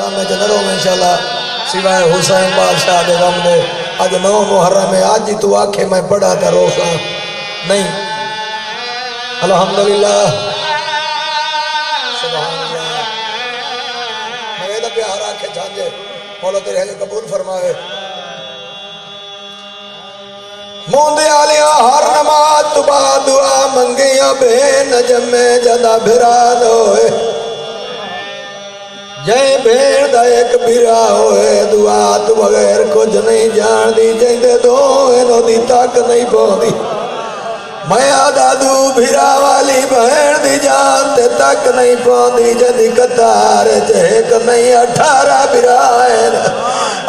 ڈرامے چ نہ رہو انشاءاللہ سوائے حسین بادشاہ دے غم دے اج 9 محرم ہے آج ہی تو آکھے میں پڑھا تھا روسا نہیں الحمدللہ سبحان اللہ میں دا پیار آکھے جھانجے مولا تیرے حج قبول فرمائے موندے آلیاں ہر نماز تو بعد دعا منگیاں بے نجم میں جدا بھرا دوئے جائیں بھیڑ دا ایک بھرا ہوئے دعا تو بغیر کچھ نہیں جان دی جائیں دے دوئے نو دی تک نہیں پہنچی میں آدادو بھرا والی بھیڑ دی جان تے تک نہیں پہنچی جدی قطار چہک نہیں 18 بھرائن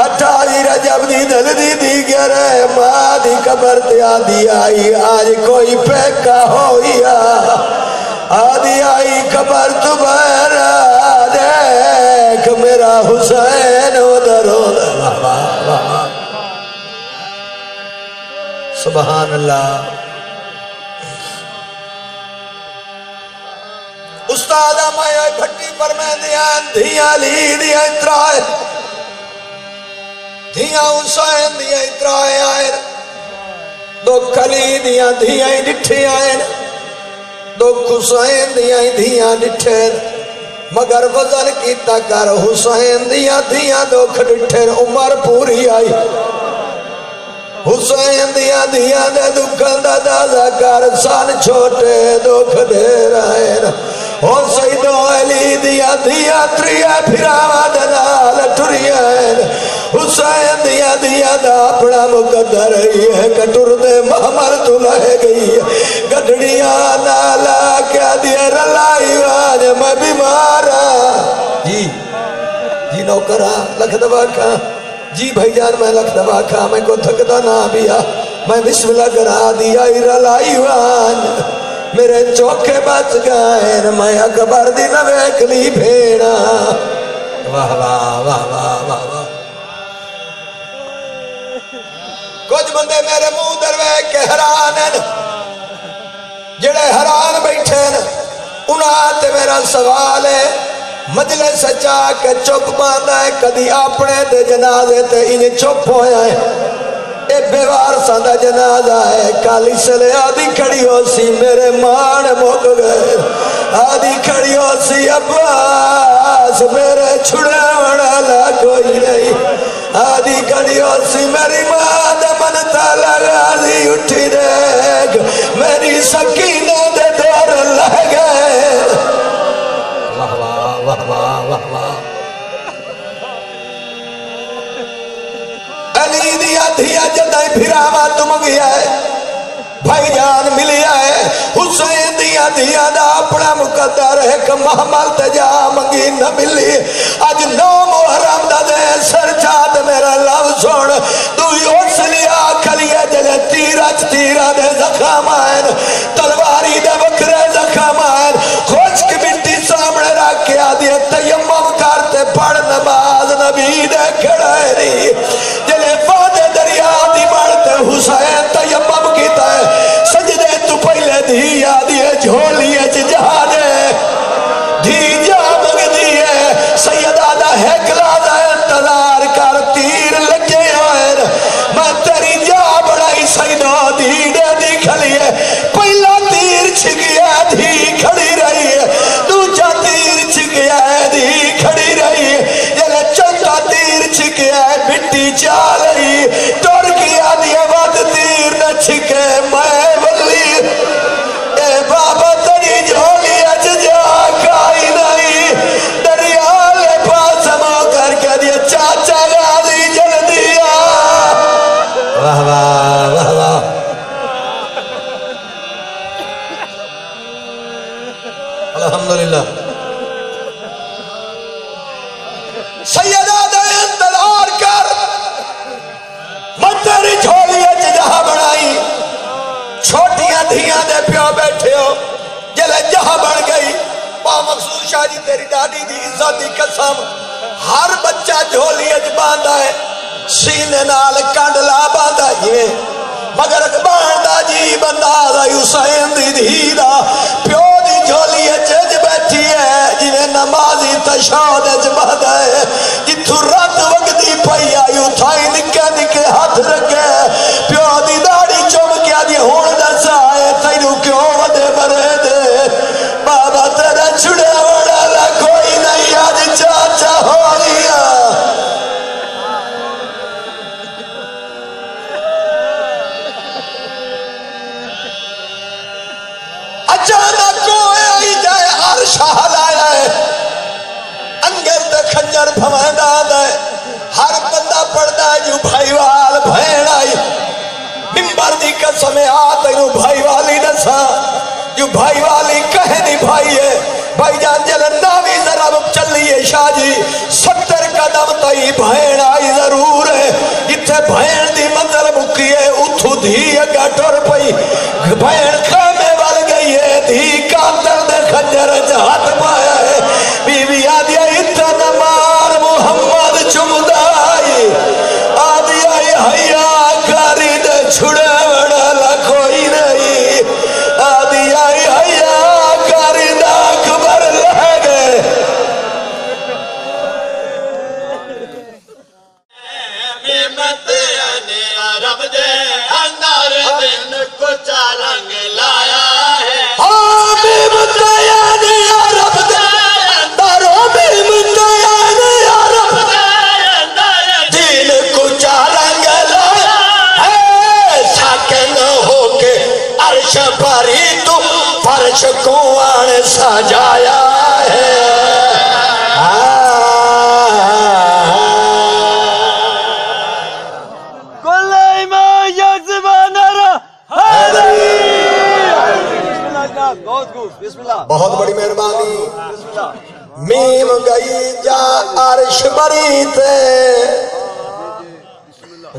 28 رجب دی دل دی گرے ماں دی قبر تے آدھی آئی آج کوئی پیکا ہویا آدھی آئی قبر تو بہر دیکھ میرا حسین ادھر سبحان اللہ استاد میں بھٹی پر میں دھیاں لی دیا اترائے دھیاں حسین دیا اترائے آئے دو کلی دیا دھیاں ڈٹھے آئے دو حسین دیا دھیاں ڈٹھے مگر وزن کیتا کر حسین دیا دھیاں دو کھڑٹھے عمر پوری آئی حسین دیا دھیاں دے دکھن دا دازہ کر سان چھوٹے دو کھڑیر آئے اور سیدو علی دیا دیا تریا پھراوا دنال ٹھریا حسین دیا دیا دا اپنا مقدر ہی ہے کٹر دے محمر تو لے گئی گھڑڑیاں نالا کیا دیا رلائی واج میں بیمارا جی نوکرہ لکھ دبا کھا جی بھائی جان میں لکھ دبا کھا میں کو تھکتا نہ بیا میں بسم اللہ کرا دیا رلائی واج میرے چوکے بچ گئے میں اکبر دی نویکلی بھیڑا واہ واہ واہ واہ واہ واہ کچھ بندے میرے منہ دروے کے حران ہیں جڑے حران بیٹھے ہیں انہاں تے میرا سوال ہے مجلس سچا کے چپ باندھا ہے کدی اپنے دے جنازے تے انہیں چپ ہویا ہے اے بیوار ساندہ جنازہ ہے کالی سلے آدھی کھڑی ہو سی میرے مان موک گئے آدھی کھڑی ہو سی عباس میرے چھڑے وڑالا کوئی نہیں آدھی کھڑی ہو سی میری ماں دے منتا لگا دی اٹھی دیکھ میری سکینہ دے دور لہ گئے واہ واہ واہ واہ واہ واہ علی دیا دیا جدائی پھراوا تم گیا ہے بھائی جان ملیا ہے حسین دیا دیا دا اپنا مقدر ہے کہ محمل تجا منگی نہ ملی آج 9 محرم دا دے سر چاہت میرا لو سوڑ تو اس لیا کھلیا جلے تیرہ دے زخم آئین تلواری دے بکرے زخم آئین خوشک مٹی سامنے رکھیا دیا تیمم کرتے پڑھ نماز نبی دے کھڑائری جلے فادے دریا دی بڑھتے حسین تیمم کیتا ہے سجدے تو پہلے دھیا دیے جھولیے جہانے دھی جا مگ دیے سیدہ دا ہیکلا دا انتظار کر تیر لگے آئین میں تیری جا بڑھائی سیدہ دیدے دی کھلیے پہلا تیر چھگیا دھی کھڑی رہی ہے دوجہ تیر چھگیا دھی کھڑی رہی ہے جلے چندہ تیر چھگیا مٹی چال رہی ٹور کیا دیا وقت تیر نہ چھکے میں بلی اے بابا تری جھولی اچ جا کائی نہیں دریال پاس مو کر کے دیا چاچا غازی جل دیا واہ واہ واہ واہ الحمدللہ سیدہ دے انتظار کر میں تیری جھولی اچ جہاں بڑھائی چھوٹیاں دھیاں دے پیو بیٹھے ہو جلے جہاں بڑھ گئی پا مقصود شاہ جی تیری ڈاڈی دی عزت دی قسم ہر بچہ جھولی اچ باندھا ہے سینے نال کانڈلا باندھا یہ مگر باندھا جی بندہ دا حسین دی دھی دا پیو دی جھولی اچ بیٹھی ہے جنہیں نمازی تشہد اچ باندھا ہے کنجر بھویندا ہے ہر بندہ پڑھدا ہے جو بھائی وال بھین آئی ممبر دی قسم تینوں بھائی والی دسا جو بھائی والی کہے نہیں بھائی ہے بھائی جان جلندہ بھی ذرا چلیے شاہ جی 70 قدم تائی بھین آئی ضرور ہے جتھے بھین دی منزل مکی ہے اتھو دھی اگا ٹر پئی بھین خامے وال گئی ہے دھی کاتر دے خنجر جہات پایا ہے بی بی آدیا اتنا مار محمد چمدائی آدیا حیا کاری دے چھڑے وڑا لکھوئی نہیں آدیا حیا کاری دے اکبر لگے میمت یعنی عرب دے اندر دن کچھ رنگ لایا ہے میمت یعنی عرب دے اندر میمت یعنی عرب دے دن کچھ رنگ لایا ہے ساکن ہو کے عرش پری تو فرش کو آن سجایا ہے بہت بڑی مہربانی میم گئی جا عرش بری تے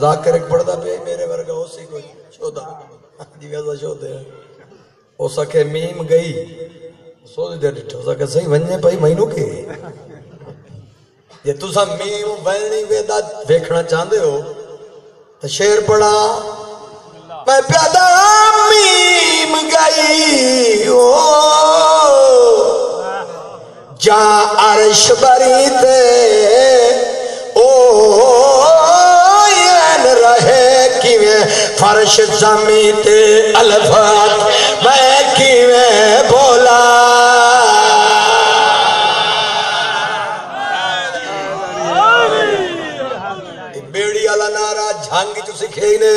ذاکر ایک پڑھتا پہ میرے ورگا ہو سی کوئی شودا جی ویسا شودے ہو سکے میم گئی سوچ دے ڈٹھو سکے صحیح ونجے پائی مہینوں کے یہ تُسا میم وینی ویدہ ویکھنا چاندے ہو تو شیر پڑھا میں پیدا میم گئی جا عرش بری تے این رہے کیویں فرش زمین تے الفات میں کیویں بولا بیڑی والا نعرہ جھانگی جو سکھے ہی نے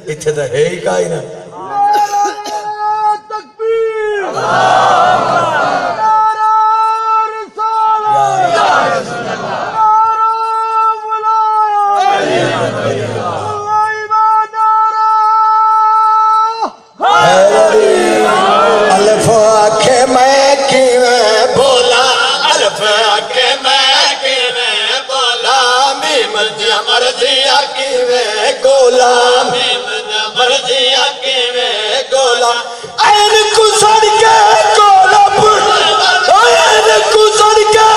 اتھے تو ہے ہی کائی نا تکبیر الف آکھے میں کیویں بولا الف آکھے میں کیویں بولا میم دیا مرضیہ کیویں گولا میم دیا مرضیہ کیویں گولا این کسڑ کے گولا پڑ این کسڑ کے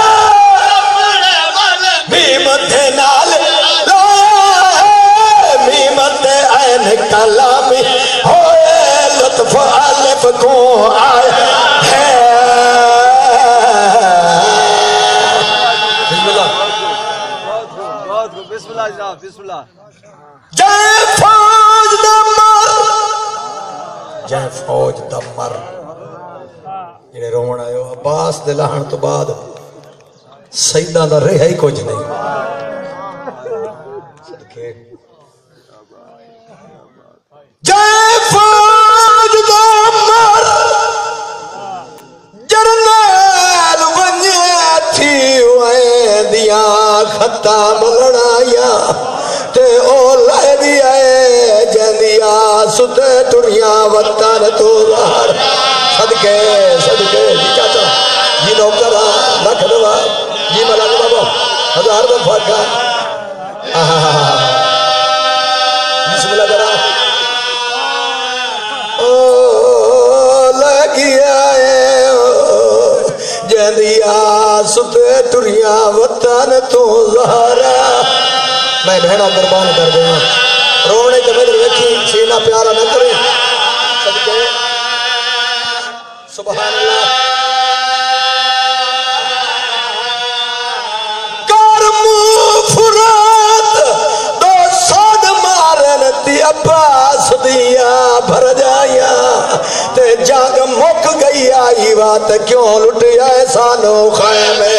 میم دے نال لایا ہے میم دے این کلامی ہوئے لطف الف کو آیا ہے بسم اللہ جناب بسم اللہ جے فوج دمر جے فوج دمر جنہیں رومن آئے ہو عباس دلہن تو بعد سیدہ دا رہا ہی کچھ نہیں جے فوج دمر جرنیل ونجے تھی ہوئے دیا ختم لڑایا تے او لائے دیا جندیا ستے ٹریا وطن تو ظہر صدقے صدقے جی چاچا جی نوکرہ لکھ دوا جی ملک بابا 1000 دفعہ کا بسم اللہ کرا جندیا ستے ٹریا وطن تو ظہرا میں بہنہ قربان کر دیا رونے کے بدر ویکھی سینہ پیارا نہ کرے صدقے سبحان اللہ کرمو فرات دو ساد مارن دی عباس دیا بھر جایا تے جاگ مک گئی آئی بات کیوں لٹ جائے سانو خیمے